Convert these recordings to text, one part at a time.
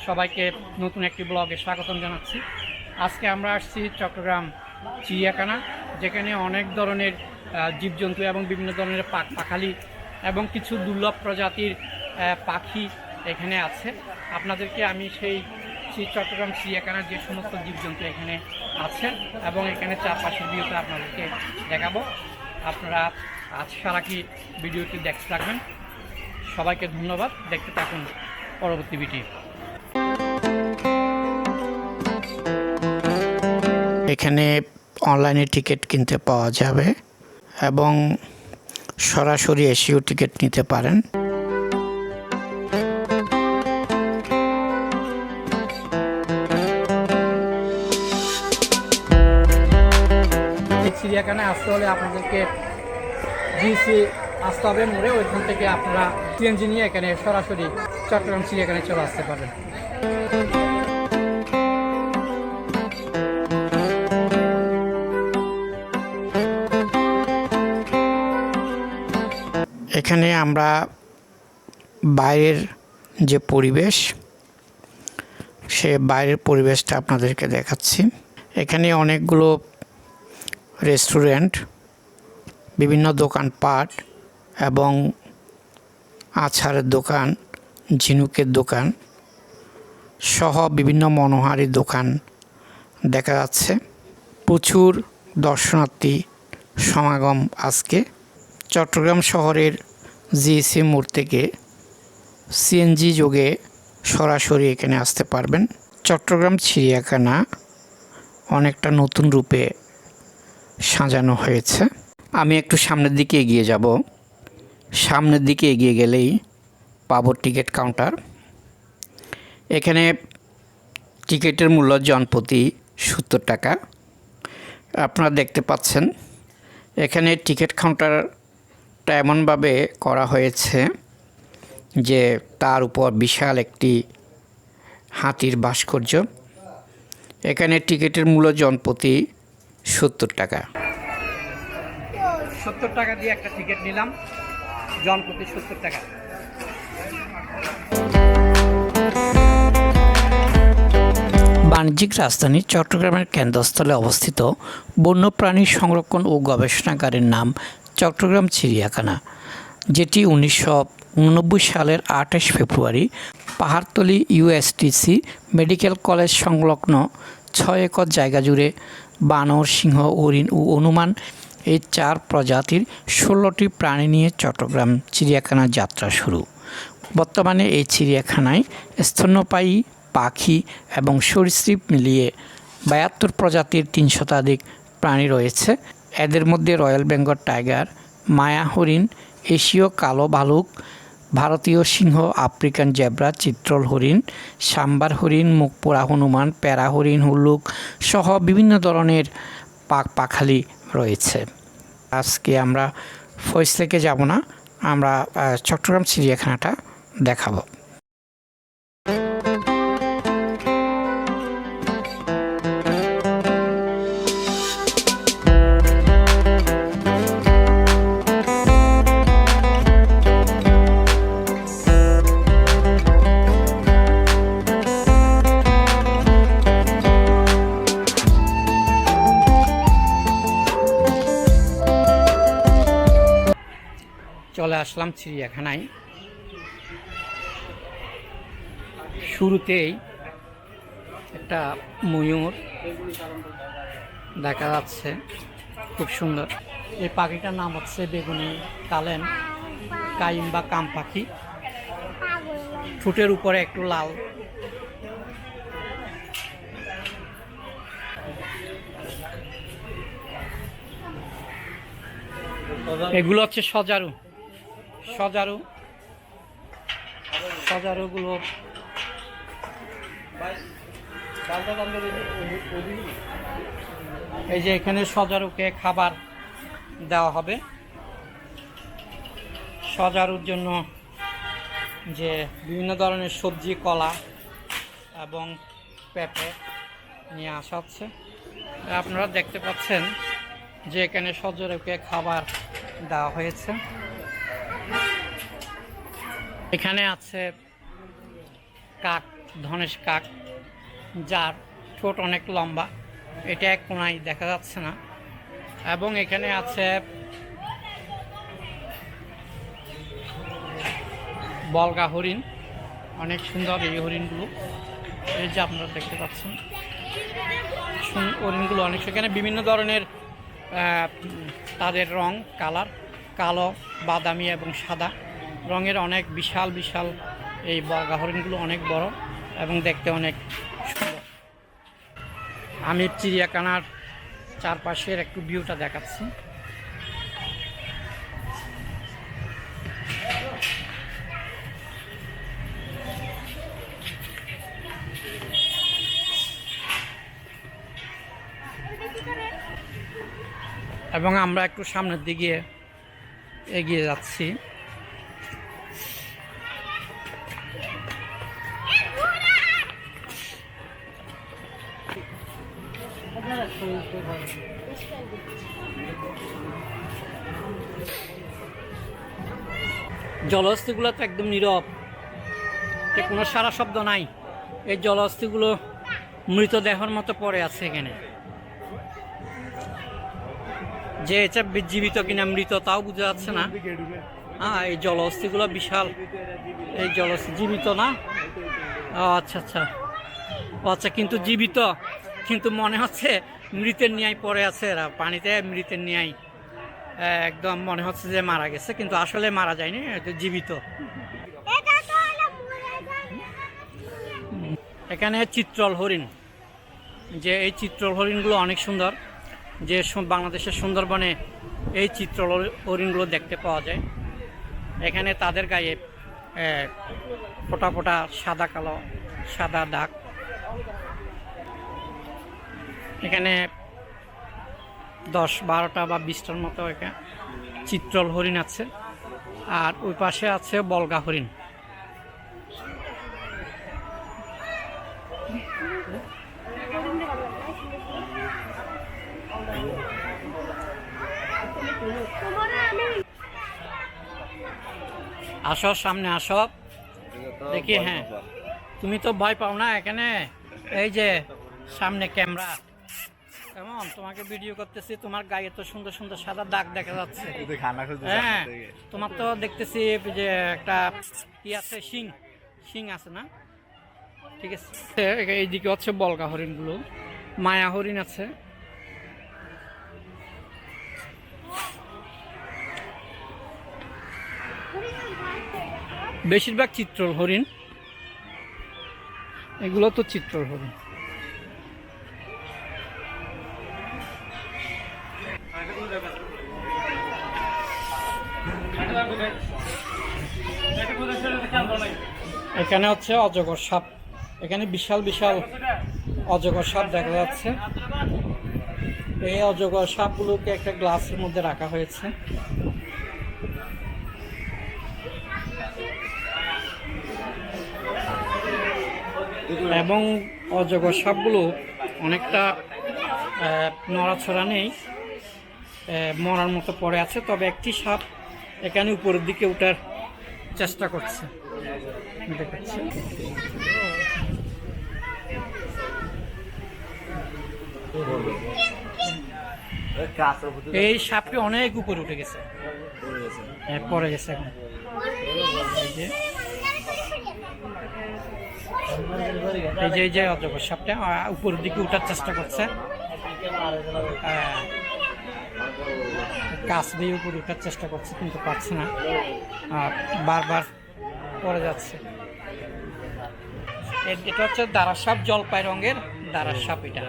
সবাইকে নতুন একটি ব্লগে স্বাগতম জানাচ্ছি। আজকে আমরা আসছি চট্টগ্রাম চিড়িয়াখানা, যেখানে অনেক ধরনের জীবজন্তু এবং বিভিন্ন ধরনের পাখালি এবং কিছু দুর্লভ প্রজাতির পাখি এখানে আছে। আপনাদেরকে আমি সেই চট্টগ্রাম চিড়িয়াখানার যে সমস্ত জীবজন্তু এখানে আছে এবং এখানে চারপাশের ভিউটা আপনাদেরকে দেখাবো। আপনারা আজ সারাটি ভিডিওটি দেখতে থাকবেন। সবাইকে ধন্যবাদ, দেখতে থাকুন পরবর্তী ভিডিও। এখানে অনলাইনে টিকিট কিনতে পাওয়া যাবে এবং সরাসরি এসেও টিকিট নিতে পারেন। চিড়িয়াখানায় আসতে হলে আপনাদেরকে জিসি আসতে হবে মোড়ে, ওইখান থেকে আপনারা সিএনজি নিয়ে এখানে সরাসরি চট্টগ্রাম চিড়িয়াখানায় চলে আসতে পারবেন। এখানে আমরা বাইরের যে পরিবেশ, সে বাইরের পরিবেশটা আপনাদেরকে দেখাচ্ছি। এখানে অনেকগুলো রেস্টুরেন্ট, বিভিন্ন দোকানপাট এবং আচারের দোকান, ঝিনুকের দোকান সহ বিভিন্ন মনোহারী দোকান দেখা যাচ্ছে। প্রচুর দর্শনার্থী সমাগম আজকে। চট্টগ্রাম শহরের জিএসি মোড় থেকে সিএনজি যোগে সরাসরি এখানে আসতে পারবেন। চট্টগ্রাম চিড়িয়াখানা অনেকটা নতুন রূপে সাজানো হয়েছে। আমি একটু সামনের দিকে এগিয়ে যাব। সামনের দিকে এগিয়ে গেলেই পাবো টিকিট কাউন্টার। এখানে টিকিটের মূল্য জনপ্রতি 70 টাকা। আপনারা দেখতে পাচ্ছেন এখানে টিকিট কাউন্টারটা এমনভাবে করা হয়েছে যে তার উপর বিশাল একটি হাতির ভাস্কর্য। এখানে টিকিটের মূল্য জনপ্রতি 70 টাকা। 70 টাকা দিয়ে একটা টিকিট নিলাম, জনপ্রতি 70 টাকা। বাণিজ্যিক রাজধানী চট্টগ্রামের কেন্দ্রস্থলে অবস্থিত বন্যপ্রাণী সংরক্ষণ ও গবেষণাগারের নাম চট্টগ্রাম চিড়িয়াখানা, যেটি 1989 সালের 28 ফেব্রুয়ারি পাহাড়তলী ইউএসটিসি মেডিকেল কলেজ সংলগ্ন 6 একর জায়গা জুড়ে বানর, সিংহ, হরিণ ও হনুমান এই 4 প্রজাতির 16টি প্রাণী নিয়ে চট্টগ্রাম চিড়িয়াখানার যাত্রা শুরু। বর্তমানে এই চিড়িয়াখানায় স্তন্যপায়ী পাখি এবং সরীসৃপ মিলিয়ে 72 প্রজাতির 3 শতাধিক প্রাণী রয়েছে। এদের মধ্যে রয়্যাল বেঙ্গল টাইগার, মায়া হরিণ, এশীয় কালো ভালুক, ভারতীয় সিংহ, আফ্রিকান জেব্রা, চিত্রল হরিণ, সাম্বার হরিণ, মুখপোড়া হনুমান, প্যারা হরিণ, হুল্লুক সহ বিভিন্ন ধরনের পাখালি রয়েছে। আজকে আমরা ফয়সলেকে যাব না, আমরা চট্টগ্রাম চিড়িয়াখানাটা দেখাবো। চলে আসলাম চিড়িয়াখানায়। শুরুতেই একটা ময়ূর দেখা যাচ্ছে, খুব সুন্দর। এই পাখিটার নাম হচ্ছে বেগুনি কালেন কাইম বা কাম পাখি। ঠোঁটের উপরে একটু লাল। এগুলো হচ্ছে সজারু। সজারুগুলো এই যে এখানে সজারুকে খাবার দেওয়া হবে। সজারুর জন্য যে বিভিন্ন ধরনের সবজি, কলা এবং পেঁপে নিয়ে আসা হচ্ছে। আপনারা দেখতে পাচ্ছেন যে এখানে সজারুকে খাবার দেওয়া হয়েছে। এখানে আছে কাক, ধনেশ কাক, যার ঠোঁট অনেক লম্বা, এটা এক কোনায় দেখা যাচ্ছে না। এবং এখানে আছে বলগা হরিণ, অনেক সুন্দর এই হরিণগুলো। এই যে আপনারা দেখতে পাচ্ছেন হরিণগুলো অনেক, সেখানে বিভিন্ন ধরনের তাদের রং কালার, কালো, বাদামি এবং সাদা রঙের অনেক বিশাল বিশাল এই বলগা হরিণগুলো অনেক বড় এবং দেখতে অনেক সুন্দর। আমি চিড়িয়াখানার চারপাশের একটু ভিউটা দেখাচ্ছি। এবং আমরা একটু সামনের দিকে এগিয়ে যাচ্ছি। জলহস্তিগুলো তো একদম নীরব, কোনো সারা শব্দ নাই। এই জলহস্তিগুলো মৃতদেহের মতো পড়ে আছে এখানে, যে এটা জীবিত কিনা মৃত তাও বোঝা যাচ্ছে না। হ্যাঁ, এই জলহস্তিগুলো বিশাল, এই জলহস্তি জীবিত না? আচ্ছা আচ্ছা আচ্ছা, কিন্তু জীবিত, কিন্তু মনে হচ্ছে মৃতের ন্যায় পড়ে আছে এরা পানিতে, মৃতের ন্যায় একদম মনে হচ্ছে যে মারা গেছে, কিন্তু আসলে মারা যায়নি, এটা জীবিত। এখানে চিত্রল হরিণ, যে এই চিত্রল হরিণগুলো অনেক সুন্দর, যে বাংলাদেশের সুন্দরবনে এই চিত্রল হরিণগুলো দেখতে পাওয়া যায়। এখানে তাদের গায়ে ফোটা ফোটা সাদা কালো সাদা দাগ। এখানে 10-12টা বা 20টার মতো এখানে চিত্রল হরিণ আছে, আর ওই পাশে আছে বলগা হরিণ। আসো, সামনে আসো, দেখি। হ্যাঁ, তুমি তো ভয় পাও না এখানে, এই যে সামনে ক্যামেরা, কেমন তোমাকে ভিডিও করতেছি, তোমার গায়ে তো সুন্দর সুন্দর সাদা দাগ দেখা যাচ্ছে। হ্যাঁ, তোমার তো দেখতেছি যে একটা কি আছে, শিং আছে না? ঠিক আছে, এইদিকে হচ্ছে বলগা হরিণগুলো, মায়া হরিণ আছে। বেশিরভাগ চিত্রল হরিণ, এগুলো তো চিত্রল হরিণ। এখানে হচ্ছে অজগর সাপ, এখানে বিশাল বিশাল অজগর সাপ দেখা যাচ্ছে। এই অজগর সাপগুলোকে একটা গ্লাসের মধ্যে রাখা হয়েছে। এবং অজগর সাপগুলো অনেকটা নড়াছড়া নেই, মরার মতো পড়ে আছে, তবে একটি সাপ এখানে উপরের দিকে ওঠার চেষ্টা করছে, দেখাচ্ছে। এই সাপটি অনেক উপরে উঠে গেছে, পড়ে গেছে এখন। এই যে অজগর সাপটা উপরের দিকে উঠার চেষ্টা করছে, গাছ দিয়ে উপরে উঠার চেষ্টা করছে, কিন্তু পারছে না, বারবার পড়ে যাচ্ছে। এটা হচ্ছে দাঁড়ার সাপ, জলপাই রঙের দাঁড়ার সাপ এটা।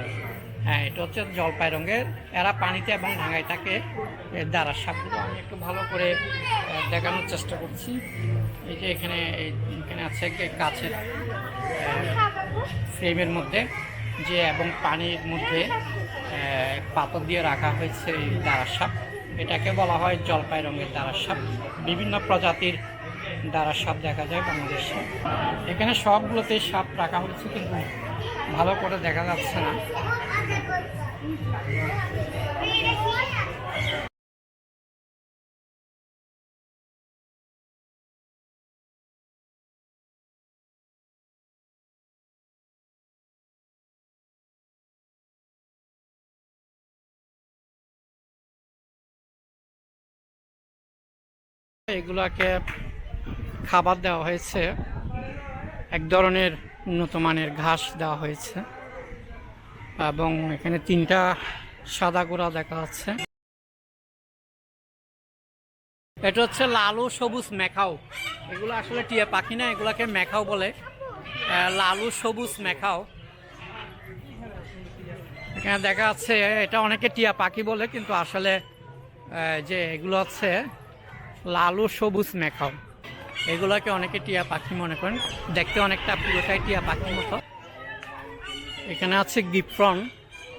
হ্যাঁ, এটা হচ্ছে জলপাই রঙের, এরা পানিতে এবং ভাঙায় থাকে। দাঁড়ার সাপগুলো আমি একটু ভালো করে দেখানোর চেষ্টা করছি। এই যে এখানে আছে কাছের ফ্রেমের মধ্যে, যে এবং পানির মধ্যে পাথর দিয়ে রাখা হয়েছে এই দাঁড়ার সাপ। এটাকে বলা হয় জলপাই রঙের দাঁড়ার সাপ। বিভিন্ন প্রজাতির দাঁড়ার সাপ দেখা যায় বাংলাদেশে। এখানে সবগুলোতেই সাপ রাখা হয়েছে, কিন্তু ভালো করে দেখা যাচ্ছে না। এগুলাকে খাবার দেওয়া হয়েছে, এক ধরনের উন্নত মানের ঘাস দেওয়া হয়েছে এবং এখানে 3টা সাদা গোড়া দেখা যাচ্ছে। এটা হচ্ছে লালু সবুজ মেখাও। এগুলো আসলে টিয়া পাখি না, এগুলাকে মেখাও বলে। লালু সবুজ মেখাও এখানে দেখা যাচ্ছে। এটা অনেকে টিয়া পাখি বলে, কিন্তু আসলে যে এগুলো হচ্ছে লালু সবুজ মেখাও। এগুলোকে অনেকে টিয়া পাখি মনে করেন, দেখতে অনেকটা পুরোটাই টিয়া পাখির মতো। এখানে আছে গিফ্রন।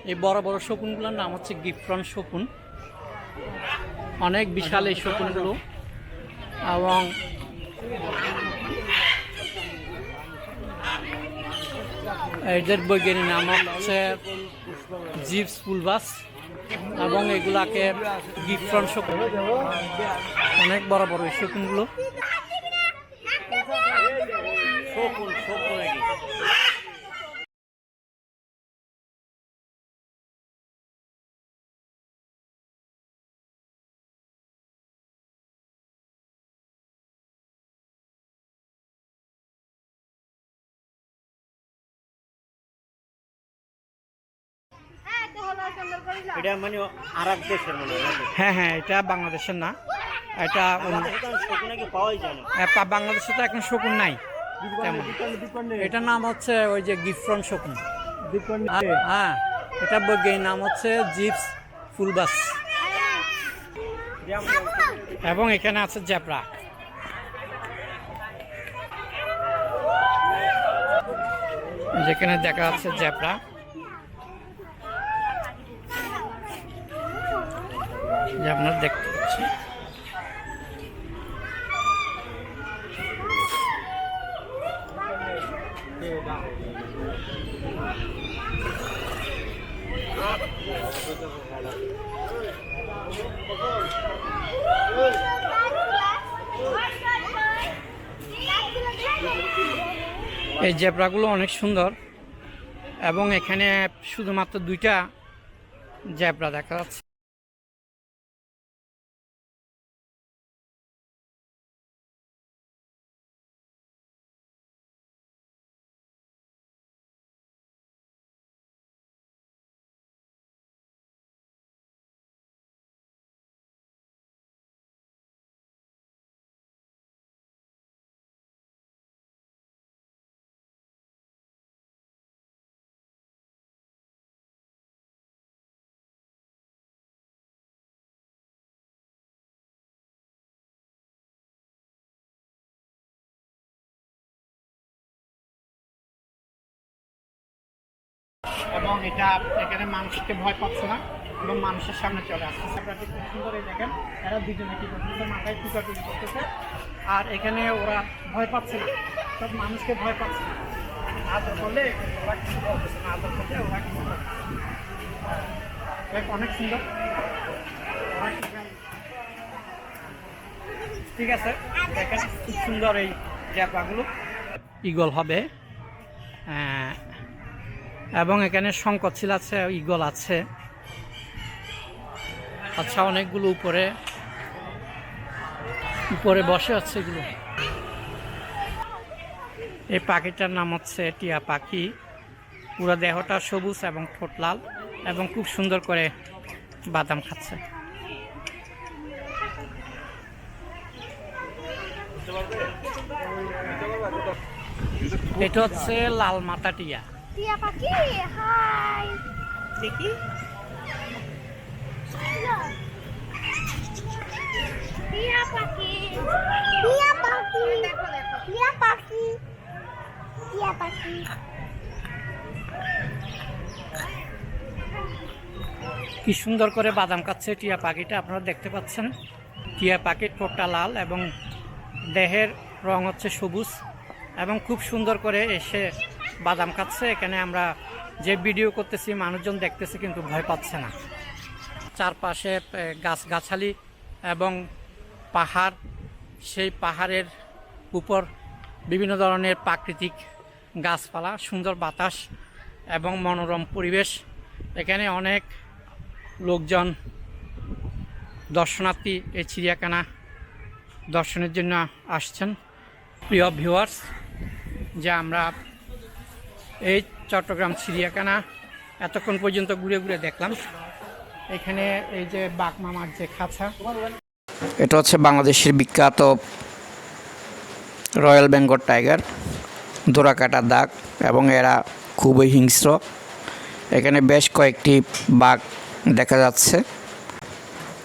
এই বড় বড় শকুনগুলোর নাম হচ্ছে গিফ্রন শকুন। অনেক বিশাল এই শকুনগুলো, এবং এদের বৈজ্ঞানিক নাম হচ্ছে জিপস ফুলবাস, এবং এগুলাকে গিফ্রন শকুন। অনেক বড় বড় এই শকুনগুলো। এটা মানে আরব দেশের মনে হয়। হ্যাঁ হ্যাঁ, এটা বাংলাদেশের না, এটা শকুন নাকি পাওয়াই যায় না। বাংলাদেশে তো এখন শকুন নাই তেমন। এটার নাম হচ্ছে ওই যে গিফ্রন শকুন। হ্যাঁ, এটা বৈজ্ঞানিক নাম হচ্ছে জিপস ফুলবাস। এবং এখানে আছে জেব্রা। যেখানে দেখা যাচ্ছে জেব্রা। যে আপনারা দেখতে পাচ্ছেন, এই জেব্রাগুলো অনেক সুন্দর, এবং এখানে শুধুমাত্র 2টা জেব্রা দেখা যাচ্ছে। এবং এটা এখানে মানুষকে ভয় পাচ্ছে না, এবং মানুষের সামনে চলে আসছে। আপনারা খুব সুন্দর দেখেন, এরা দুজনে কি করতেছে, মাথায় টুকা টুকি করতেছে, আর এখানে ওরা ভয় পাচ্ছে না, সব মানুষকে ভয় পাচ্ছে না। আদর করলে ওরা কিছু বলতেছে না, আদর করলে ওরা কিছু অনেক সুন্দর। ঠিক আছে, দেখেন খুব সুন্দর এই জ্যাপাগুলো। ঈগল হবে, এবং এখানে শঙ্খচিল আছে, ঈগল আছে। আচ্ছা, অনেকগুলো উপরে উপরে বসে আছে এগুলো। এই পাখিটার নাম হচ্ছে টিয়া পাখি। পুরো দেহটা সবুজ এবং ঠোঁট লাল, এবং খুব সুন্দর করে বাদাম খাচ্ছে। এটা হচ্ছে লাল মাথা টিয়া। টিয়া পাখি, হাই দেখি টিয়া পাখি, টিয়া পাখি, টিয়া পাখি, টিয়া পাখি। কি সুন্দর করে বাদাম খাচ্ছে টিয়া পাখিটা, আপনারা দেখতে পাচ্ছেন। টিয়া পাখির ঠোঁটটা লাল এবং দেহের রং হচ্ছে সবুজ, এবং খুব সুন্দর করে এসে বাদাম খাচ্ছে। এখানে আমরা যে ভিডিও করতেছি মানুষজন দেখতেছে, কিন্তু ভয় পাচ্ছে না। চারপাশে গাছগাছালি এবং পাহাড়, সেই পাহাড়ের উপর বিভিন্ন ধরনের প্রাকৃতিক গাছপালা, সুন্দর বাতাস এবং মনোরম পরিবেশ। এখানে অনেক লোকজন, দর্শনার্থী এই চিড়িয়াখানা দর্শনের জন্য আসছেন প্রিয় ভিউয়ার্স, যে আমরা এই চট্টগ্রাম চিড়িয়াখানা এতক্ষণ পর্যন্ত ঘুরে ঘুরে দেখলাম। এখানে এই যে বাঘ মামার যে খাঁচা, এটা হচ্ছে বাংলাদেশের বিখ্যাত রয়্যাল বেঙ্গল টাইগার, দোরাকাটা দাগ, এবং এরা খুবই হিংস্র। এখানে বেশ কয়েকটি বাঘ দেখা যাচ্ছে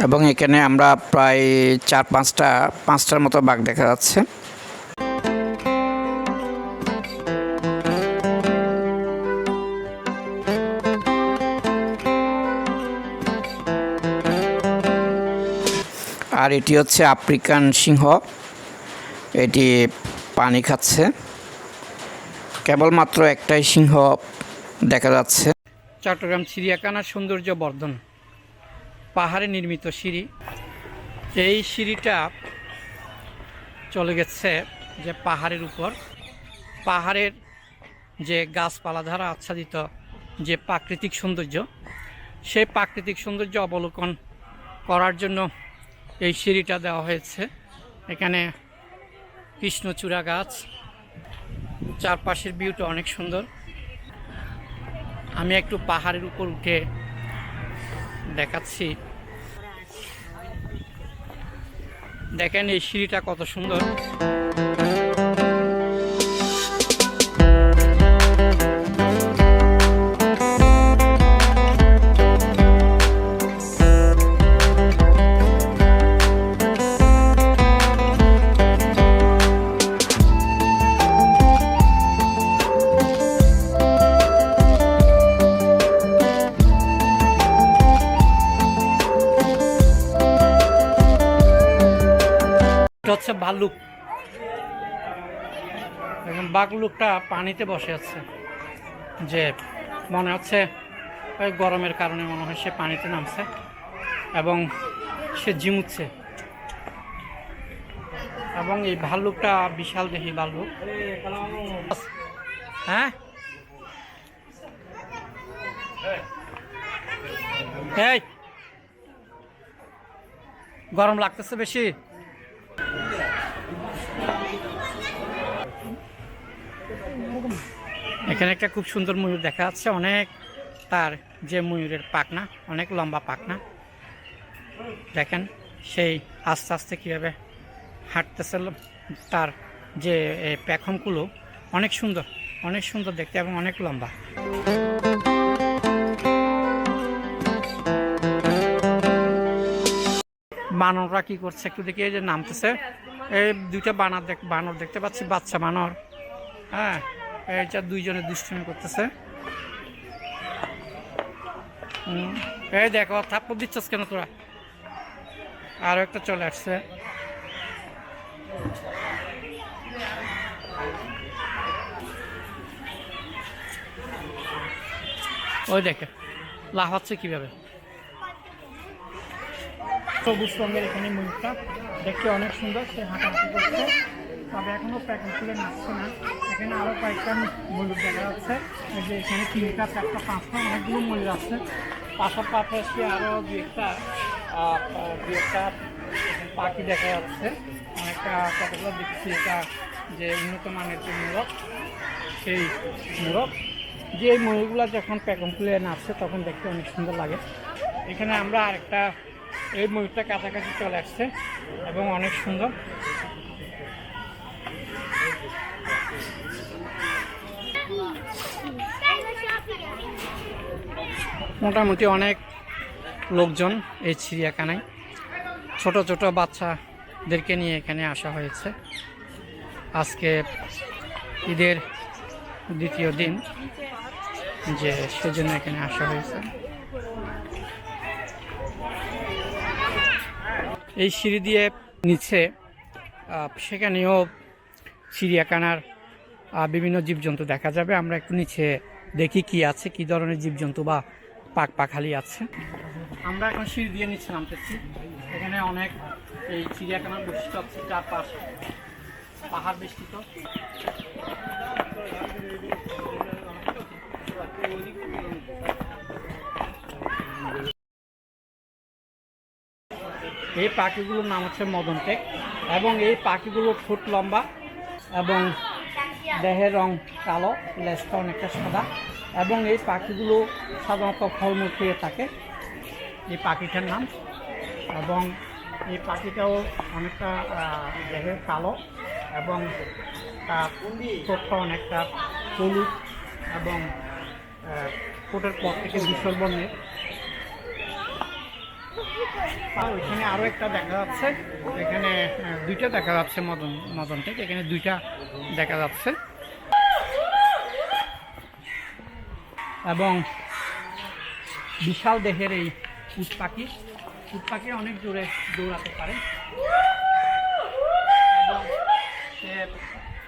এবং এখানে আমরা প্রায় 4-5টার মতো বাঘ দেখা যাচ্ছে। আর এটি হচ্ছে আফ্রিকান সিংহ, এটি পানি খাচ্ছে। কেবলমাত্র একটাই সিংহ দেখা যাচ্ছে। চট্টগ্রাম চিড়িয়াখানার সৌন্দর্য বর্ধন, পাহাড়ে নির্মিত সিঁড়ি। এই সিঁড়িটা চলে গেছে যে পাহাড়ের উপর, পাহাড়ের যে গাছপালা দ্বারা আচ্ছাদিত যে প্রাকৃতিক সৌন্দর্য, সেই প্রাকৃতিক সৌন্দর্য অবলোকন করার জন্য এই সিঁড়িটা দেওয়া হয়েছে। এখানে কৃষ্ণচূড়া গাছ, চারপাশের ভিউটা অনেক সুন্দর। আমি একটু পাহাড়ের উপর উঠে দেখাচ্ছি, দেখেন এই সিঁড়িটা কত সুন্দর। এটা হচ্ছে ভাল্লুক, এখন বাঘলুকটা পানিতে বসে আছে, যে মনে হচ্ছে ওই গরমের কারণে মনে হয় সে পানিতে নামছে এবং সে ঝিমুচ্ছে। এবং এই ভাল্লুকটা বিশাল দেহি ভাল্লুক। হ্যাঁ, এই গরম লাগতেছে বেশি? এখানে একটা খুব সুন্দর ময়ূর দেখা যাচ্ছে, অনেক, তার যে ময়ূরের পাখনা অনেক লম্বা পাখনা। দেখেন সেই আস্তে আস্তে কীভাবে হাঁটতেছে, তার যে পেখমগুলো অনেক সুন্দর, অনেক সুন্দর দেখতে এবং অনেক লম্বা। বানররা কি করছে একটু দেখি, এই যে নামতেছে, এই দুইটা বানর দেখতে পাচ্ছি, বাচ্চা বানর। হ্যাঁ, এইটা দুইজনে দুষ্টুমি করতেছে। এই দেখো, থাপ্পড় দিচ্ছিস কেন তোরা? আরো একটা চলে আসছে। ওই দেখে লাফাচ্ছে কিভাবে। সবুজ রঙের এখানে ময়ূরটা দেখতে অনেক সুন্দর, সে হাঁটাহাঁটি করছে, তবে এখনো প্যাকেট খুলে নাচছে না। এখানে আরো কয়েকটা ময়ূর দেখা যাচ্ছে, এই যে এখানে 3টা 4টা 5টা অনেকগুলো ময়ূর আছে। পাশাপাশি আরো দু একটা পাখি দেখা যাচ্ছে, অনেকটা কতগুলো দেখছি। এটা যে উন্নত মানের যে মোরগ, সেই মোরগ, যে এই ময়ূরগুলো যখন প্যাকেট খুলে নাচছে তখন দেখতে অনেক সুন্দর লাগে। এখানে আমরা আরেকটা, এই ময়ূরটা কাছাকাছি চলে আসছে এবং অনেক সুন্দর। মোটামুটি অনেক লোকজন এই চিড়িয়াখানায়, ছোট ছোট বাচ্চাদেরকে নিয়ে এখানে আসা হয়েছে। আজকে ঈদের দ্বিতীয় দিন, যে সেজন্য এখানে আসা হয়েছে। এই সিঁড়ি দিয়ে নিচে সেখানেও চিড়িয়াখানার বিভিন্ন জীবজন্তু দেখা যাবে। আমরা একটু নিচে দেখি কি আছে, কি ধরনের জীবজন্তু বা পাখালি আছে। আমরা এখন সিঁড়ি দিয়ে নিচে নামতেছি। এখানে অনেক, এই চিড়িয়াখানার বৈশিষ্ট্য হচ্ছে চারপাশ পাহাড় বেষ্টিত। এই পাখিগুলোর নাম হচ্ছে মদন টেক এবং এই পাখিগুলো ফুট লম্বা এবং দেহের রং কালো, লেজটা অনেকটা সাদা এবং এই পাখিগুলো সাধারণত ফলমূল খেয়ে থাকে। এই পাখিটার নাম এবং এই পাখিটাও অনেকটা দেহের কালো এবং তার ঠোঁটটা অনেকটা হলুদ এবং ঠোঁটের পর থেকে ধূসর বর্ণের। আর ওইখানে আরও একটা দেখা যাচ্ছে, এখানে দুইটা দেখা যাচ্ছে মদন টেক, এখানে দুইটা দেখা যাচ্ছে এবং বিশাল দেহের এই উট পাখি অনেক জোরে দৌড়াতে পারে এবং সে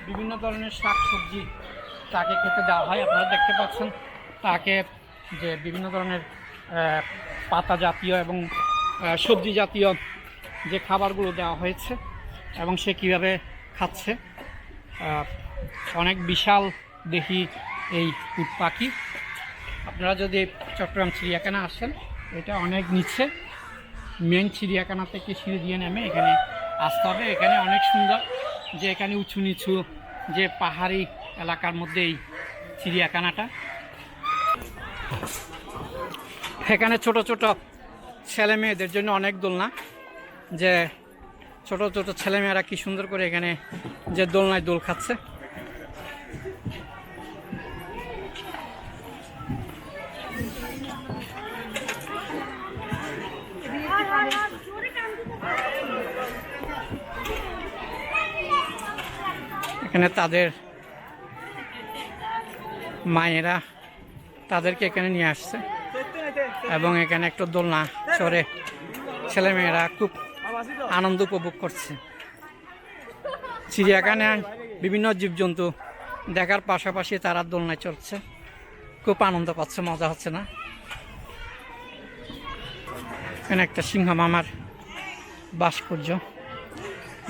বিভিন্ন ধরনের শাকসবজি তাকে খেতে দেওয়া হয়। আপনারা দেখতে পাচ্ছেন তাকে যে বিভিন্ন ধরনের পাতা জাতীয় এবং সবজি জাতীয় যে খাবারগুলো দেওয়া হয়েছে এবং সে কীভাবে খাচ্ছে। অনেক বিশাল দেহি এই উট পাখি। আপনারা যদি চট্টগ্রাম চিড়িয়াখানা আসেন, এটা অনেক নিচে, মেন চিড়িয়াখানা থেকে সিঁড়ি দিয়ে নেমে এখানে আসতে হবে। এখানে অনেক সুন্দর, যে এখানে উঁচু নিচু যে পাহাড়ি এলাকার মধ্যে এই চিড়িয়াখানাটা। এখানে ছোট ছোট ছেলে মেয়েদের জন্য অনেক দোলনা, যে ছোট ছোট ছেলেমেয়েরা কি সুন্দর করে এখানে যে দোলনায় দোল খাচ্ছে। এখানে তাদের মায়েরা তাদেরকে এখানে নিয়ে আসছে এবং এখানে একটা দোলনা চড়ে ছেলেমেয়েরা খুব আনন্দ উপভোগ করছে। চিড়িয়াখানায় বিভিন্ন জীবজন্তু দেখার পাশাপাশি তারা দোলনায় চড়ছে, খুব আনন্দ পাচ্ছে, মজা হচ্ছে না? এখানে একটা সিংহ মামার ভাস্কর্য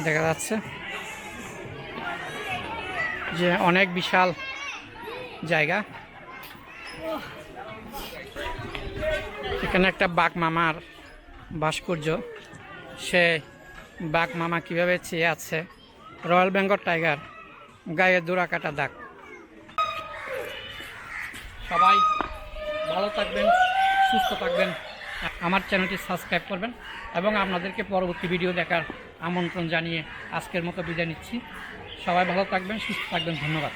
দেখা যাচ্ছে, যে অনেক বিশাল জায়গা। এখানে একটা বাঘ মামার ভাস্কর্য, সে বাঘ মামা কীভাবে চেয়ে আছে, রয়্যাল বেঙ্গল টাইগার, গায়ে দোড়া কাটা দাগ। সবাই ভালো থাকবেন, সুস্থ থাকবেন, আমার চ্যানেলটি সাবস্ক্রাইব করবেন এবং আপনাদেরকে পরবর্তী ভিডিও দেখার আমন্ত্রণ জানিয়ে আজকের মতো বিদায় নিচ্ছি। সবাই ভালো থাকবেন, সুস্থ থাকবেন, ধন্যবাদ।